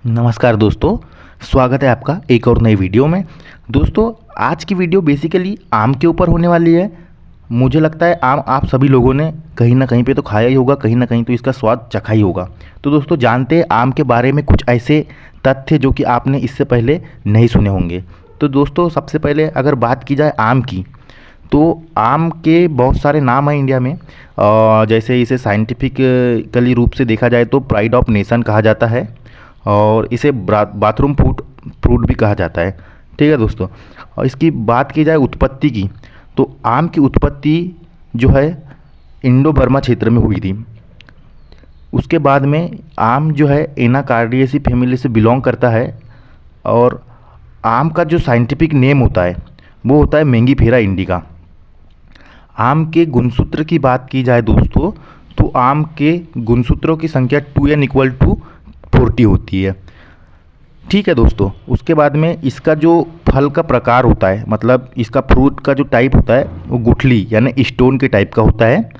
नमस्कार दोस्तों, स्वागत है आपका एक और नई वीडियो में। दोस्तों, आज की वीडियो बेसिकली आम के ऊपर होने वाली है। मुझे लगता है आम आप सभी लोगों ने कहीं ना कहीं पे तो खाया ही होगा, कहीं ना कहीं तो इसका स्वाद चखा ही होगा। तो दोस्तों, जानते हैं आम के बारे में कुछ ऐसे तथ्य जो कि आपने इससे पहले नहीं सुने होंगे। तो दोस्तों, सबसे पहले अगर बात की जाए आम की, तो आम के बहुत सारे नाम हैं इंडिया में। जैसे इसे साइंटिफिकली रूप से देखा जाए तो प्राइड ऑफ नेशन कहा जाता है और इसे बाथरूम फ्रूट भी कहा जाता है। ठीक है दोस्तों, और इसकी बात की जाए उत्पत्ति की, तो आम की उत्पत्ति जो है इंडो बर्मा क्षेत्र में हुई थी। उसके बाद में आम जो है एनाकार्डियेसी फैमिली से बिलोंग करता है और आम का जो साइंटिफिक नेम होता है वो होता है मैंगीफेरा इंडिका। आम के गुणसूत्र की बात की जाए दोस्तों, तो आम के गुणसूत्रों की संख्या 2n=40 होती है। ठीक है दोस्तों, उसके बाद में इसका जो फल का प्रकार होता है, मतलब इसका फ्रूट का जो टाइप होता है वो गुठली यानी स्टोन के टाइप का होता है।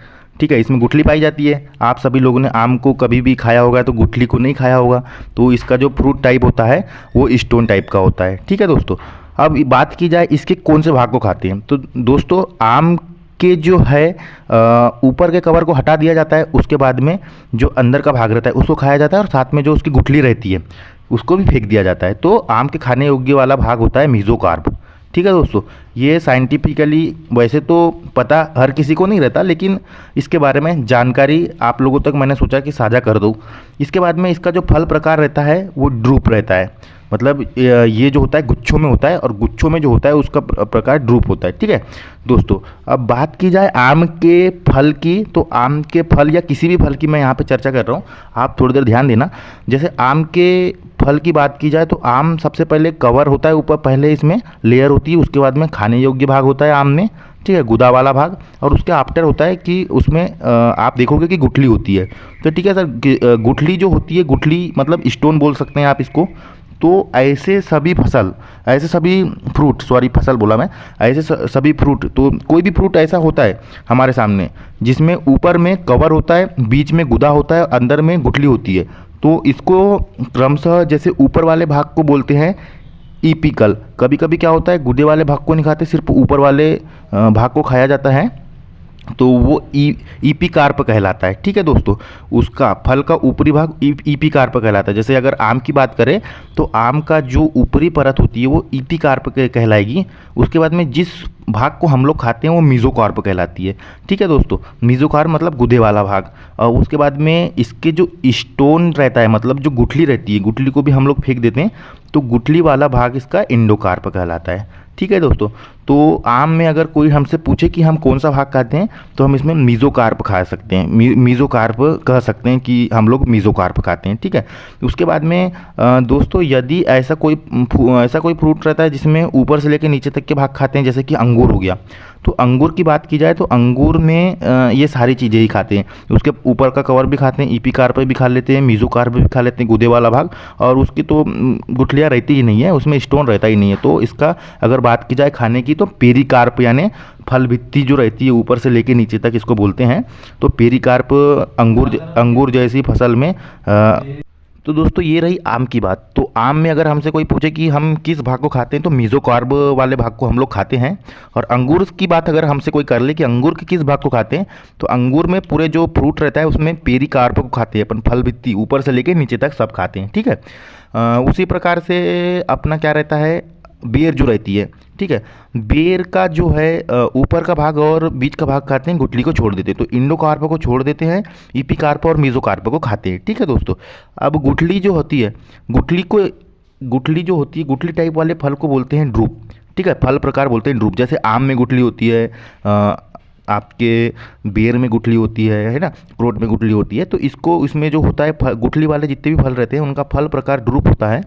ठीक है, इसमें गुठली पाई जाती है। आप सभी लोगों ने आम को कभी भी खाया होगा तो गुठली को नहीं खाया होगा, तो इसका जो फ्रूट टाइप होता है वो स्टोन टाइप का होता है। ठीक है दोस्तों, अब बात की जाए इसके कौन से भाग को खाते हैं, तो दोस्तों आम के जो है ऊपर के कवर को हटा दिया जाता है। उसके बाद में जो अंदर का भाग रहता है उसको खाया जाता है और साथ में जो उसकी गुठली रहती है उसको भी फेंक दिया जाता है। तो आम के खाने योग्य वाला भाग होता है मीजोकार्प। ठीक है दोस्तों, ये साइंटिफिकली वैसे तो पता हर किसी को नहीं रहता, लेकिन इसके बारे में जानकारी आप लोगों तक मैंने सोचा कि साझा कर दूँ। इसके बाद में इसका जो फल प्रकार रहता है वो ड्रूप रहता है, मतलब ये जो होता है गुच्छों में होता है और गुच्छों में जो होता है उसका प्रकार ड्रूप होता है। ठीक है दोस्तों, अब बात की जाए आम के फल की, तो आम के फल या किसी भी फल की मैं यहाँ पे चर्चा कर रहा हूँ, आप थोड़ी देर ध्यान देना। जैसे आम के फल की बात की जाए तो आम सबसे पहले कवर होता है ऊपर, पहले इसमें लेयर होती है, उसके बाद में खाने योग्य भाग होता है आम में। ठीक है, गुदा वाला भाग, और उसके आफ्टर होता है कि उसमें आप देखोगे कि गुठली होती है। तो ठीक है सर, गुठली जो होती है, गुठली मतलब स्टोन बोल सकते हैं आप इसको। तो ऐसे सभी फ्रूट, सॉरी फसल बोला मैं, ऐसे सभी फ्रूट, तो कोई भी फ्रूट ऐसा होता है हमारे सामने जिसमें ऊपर में कवर होता है, बीच में गुदा होता है, अंदर में गुठली होती है, तो इसको क्रमशः जैसे ऊपर वाले भाग को बोलते हैं ईपिकल। कभी कभी क्या होता है गुदे वाले भाग को नहीं खाते, सिर्फ ऊपर वाले भाग को खाया जाता है, तो वो ईपीकार्प कहलाता है। ठीक है दोस्तों, उसका फल का ऊपरी भाग ईपीकार्प कहलाता है। जैसे अगर आम की बात करें तो आम का जो ऊपरी परत होती है वो ईपीकार्प कहलाएगी। उसके बाद में जिस भाग को हम लोग खाते हैं वो मीजोकार्प कहलाती है। ठीक है दोस्तों, मीजोकार्प मतलब गुदे वाला भाग। और उसके बाद में इसके जो स्टोन रहता है, मतलब जो गुठली रहती है, गुठली को भी हम लोग फेंक देते हैं, तो गुठली वाला भाग इसका इंडोकार्प कहलाता है। ठीक है दोस्तों, तो आम में अगर कोई हमसे पूछे कि हम कौन सा भाग खाते हैं, तो हम इसमें मीजोकार्प खा सकते हैं, मीजोकार्प कह सकते हैं कि हम लोग मीजोकार्प खाते हैं। ठीक है, उसके बाद में दोस्तों यदि ऐसा कोई फ्रूट रहता है जिसमें ऊपर से लेकर नीचे तक के भाग खाते हैं, जैसे कि अंगूर हो गया, तो अंगूर की बात की जाए तो अंगूर में ये सारी चीज़ें ही खाते हैं। उसके ऊपर का कवर भी खाते हैं, ईपीकार्प भी खा लेते हैं, मीजोकार्प भी खा लेते हैं, गुदे वाला भाग, और उसकी तो गुठलियाँ रहती ही नहीं है, उसमें स्टोन रहता ही नहीं है। तो इसका अगर बात की जाए खाने की, तो पेरिकार्प यानी फल भित्ति जो रहती है ऊपर से लेके नीचे तक, इसको बोलते हैं। तो पेरिकार्प अंगूर जैसी फसल में तो दोस्तों ये रही आम की बात। तो आम में अगर हमसे कोई पूछे कि हम किस भाग को खाते हैं, तो मीजोकार्प वाले भाग को हम लोग खाते हैं। और अंगूर की बात अगर हमसे कोई कर ले कि अंगूर के किस भाग को खाते हैं, तो अंगूर में पूरे जो फ्रूट रहता है उसमें पेरिकार्प को खाते हैं अपन, फल भित्ति ऊपर से लेके नीचे तक सब खाते हैं। ठीक है, उसी प्रकार से अपना क्या रहता है, बेर जो रहती है, ठीक है, बेर का जो है ऊपर का भाग और बीच का भाग खाते हैं, गुठली को छोड़ देते हैं। तो इंडोकार्प को छोड़ देते हैं, ईपीकार्प और मीजोकार्प को खाते हैं। ठीक है दोस्तों, अब गुठली जो होती है, गुठली टाइप वाले फल को बोलते हैं ड्रूप। ठीक है, फल प्रकार बोलते हैं ड्रूप। जैसे आम में गुठली होती है, आपके बेर में गुठली होती है ना, अखरोट में गुठली होती है। तो इसमें जो होता है गुठली वाले जितने भी फल रहते हैं उनका फल प्रकार ड्रूप होता है।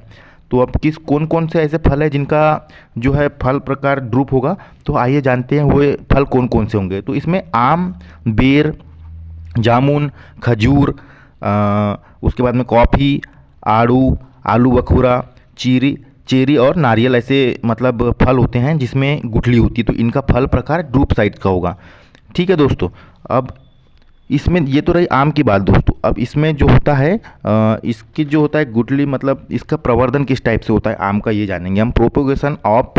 तो अब कौन कौन से ऐसे फल है जिनका जो है फल प्रकार ड्रूप होगा, तो आइए जानते हैं वो फल कौन कौन से होंगे। तो इसमें आम, बेर, जामुन, खजूर, उसके बाद में कॉफ़ी, आलू बखूरा, चेरी और नारियल, ऐसे मतलब फल होते हैं जिसमें गुठली होती है। तो इनका फल प्रकार ड्रूप साइज का होगा। ठीक है दोस्तों, अब इसमें ये तो रही आम की बात दोस्तों। अब इसमें जो होता है इसकी जो होता है गुठली, मतलब इसका प्रवर्धन किस टाइप से होता है आम का, ये जानेंगे हम। Propagation of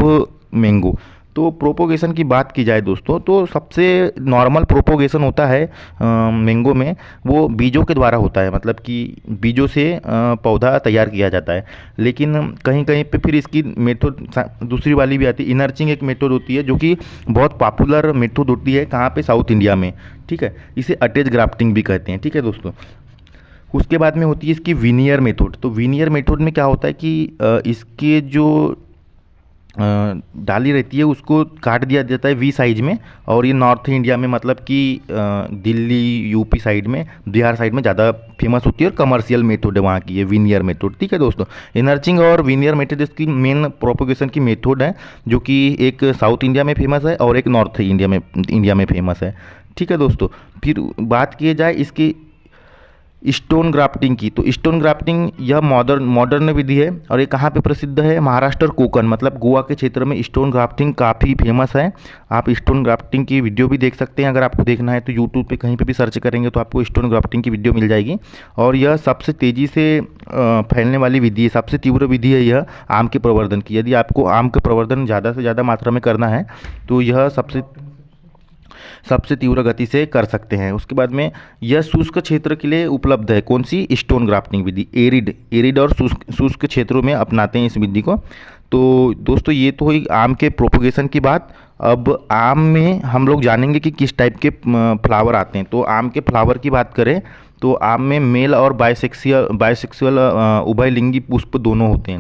mango. तो प्रोपोगेशन की बात की जाए दोस्तों, तो सबसे नॉर्मल प्रोपोगेशन होता है मैंगो में, वो बीजों के द्वारा होता है, मतलब कि बीजों से पौधा तैयार किया जाता है। लेकिन कहीं कहीं पे फिर इसकी मेथड दूसरी वाली भी आती है, इनर्चिंग एक मेथड होती है जो कि बहुत पॉपुलर मेथड होती है। कहाँ पे? साउथ इंडिया में, ठीक है। इसे अटैच ग्राफ्टिंग भी कहते हैं, ठीक है दोस्तों। उसके बाद में होती है इसकी विनियर मेथड। तो विनियर मेथड में क्या होता है कि इसके जो डाली रहती है उसको काट दिया जाता है वी साइज में, और ये नॉर्थ इंडिया में, मतलब कि दिल्ली, यूपी साइड में, बिहार साइड में ज़्यादा फेमस होती है और कमर्शियल मेथड है वहाँ की, ये विनियर मेथड, ठीक है दोस्तों। इनर्चिंग और विनियर मेथड इसकी मेन प्रोपोगेशन की मेथड है, जो कि एक साउथ इंडिया में फेमस है और एक नॉर्थ इंडिया में फेमस है, ठीक है दोस्तों। फिर बात की जाए इसकी स्टोन ग्राफ्टिंग की, तो स्टोन ग्राफ्टिंग यह मॉडर्न विधि है, और ये कहाँ पे प्रसिद्ध है? महाराष्ट्र और कोकण, मतलब गोवा के क्षेत्र में स्टोन ग्राफ्टिंग काफ़ी फेमस है। आप स्टोन ग्राफ्टिंग की वीडियो भी देख सकते हैं, अगर आपको देखना है तो यूट्यूब पे कहीं पे भी सर्च करेंगे तो आपको स्टोन ग्राफ्टिंग की वीडियो मिल जाएगी। और यह सबसे तेज़ी से फैलने वाली विधि है, सबसे तीव्र विधि है यह आम के प्रवर्धन की। यदि आपको आम के प्रवर्धन ज़्यादा से ज़्यादा मात्रा में करना है तो यह सबसे तीव्र गति से कर सकते हैं। उसके बाद में यह शुष्क क्षेत्र के लिए उपलब्ध है। कौन सी? स्टोन ग्राफ्टिंग विधि। एरिड और शुष्क क्षेत्रों में अपनाते हैं इस विधि को। तो दोस्तों ये तो हुई आम के प्रोपोगेशन की बात। अब आम में हम लोग जानेंगे कि किस टाइप के फ्लावर आते हैं। तो आम के फ्लावर की बात करें तो आम में मेल और बायसेक्सुअल उभयलिंगी पुष्प दोनों होते हैं।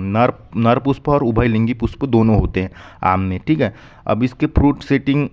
नर पुष्प और उभयलिंगी पुष्प दोनों होते हैं आम में, ठीक है। अब इसके फ्रूट सेटिंग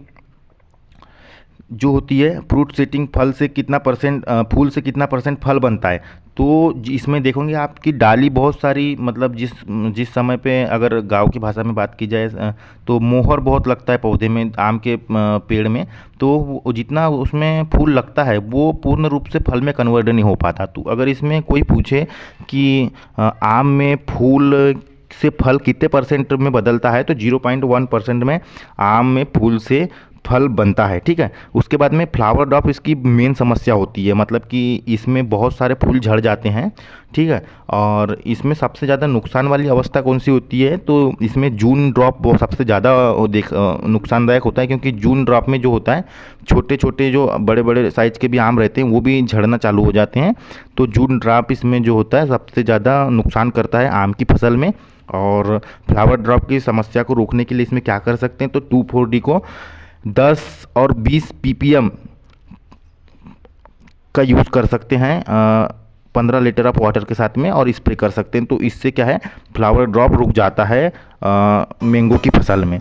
जो होती है, फ्रूट सेटिंग फल से कितना परसेंट फूल से कितना परसेंट फल बनता है, तो इसमें देखोगे आपकी डाली बहुत सारी, मतलब जिस समय पे अगर गांव की भाषा में बात की जाए तो मोहर बहुत लगता है पौधे में, आम के पेड़ में। तो जितना उसमें फूल लगता है वो पूर्ण रूप से फल में कन्वर्ट नहीं हो पाता। तो अगर इसमें कोई पूछे कि आम में फूल से फल कितने परसेंट में बदलता है, तो 0.1% में आम में फूल से फल बनता है, ठीक है। उसके बाद में फ्लावर ड्रॉप इसकी मेन समस्या होती है, मतलब कि इसमें बहुत सारे फूल झड़ जाते हैं, ठीक है। और इसमें सबसे ज़्यादा नुकसान वाली अवस्था कौन सी होती है, तो इसमें जून ड्रॉप वो सबसे ज़्यादा नुकसानदायक होता है, क्योंकि जून ड्रॉप में जो होता है छोटे छोटे जो बड़े बड़े साइज़ के भी आम रहते हैं वो भी झड़ना चालू हो जाते हैं। तो जून ड्रॉप इसमें जो होता है सबसे ज़्यादा नुकसान करता है आम की फसल में। और फ्लावर ड्रॉप की समस्या को रोकने के लिए इसमें क्या कर सकते हैं, तो 2,4-D को 10 और 20 ppm का यूज़ कर सकते हैं 15 लीटर ऑफ वाटर के साथ में, और स्प्रे कर सकते हैं। तो इससे क्या है, फ्लावर ड्रॉप रुक जाता है मैंगो की फसल में।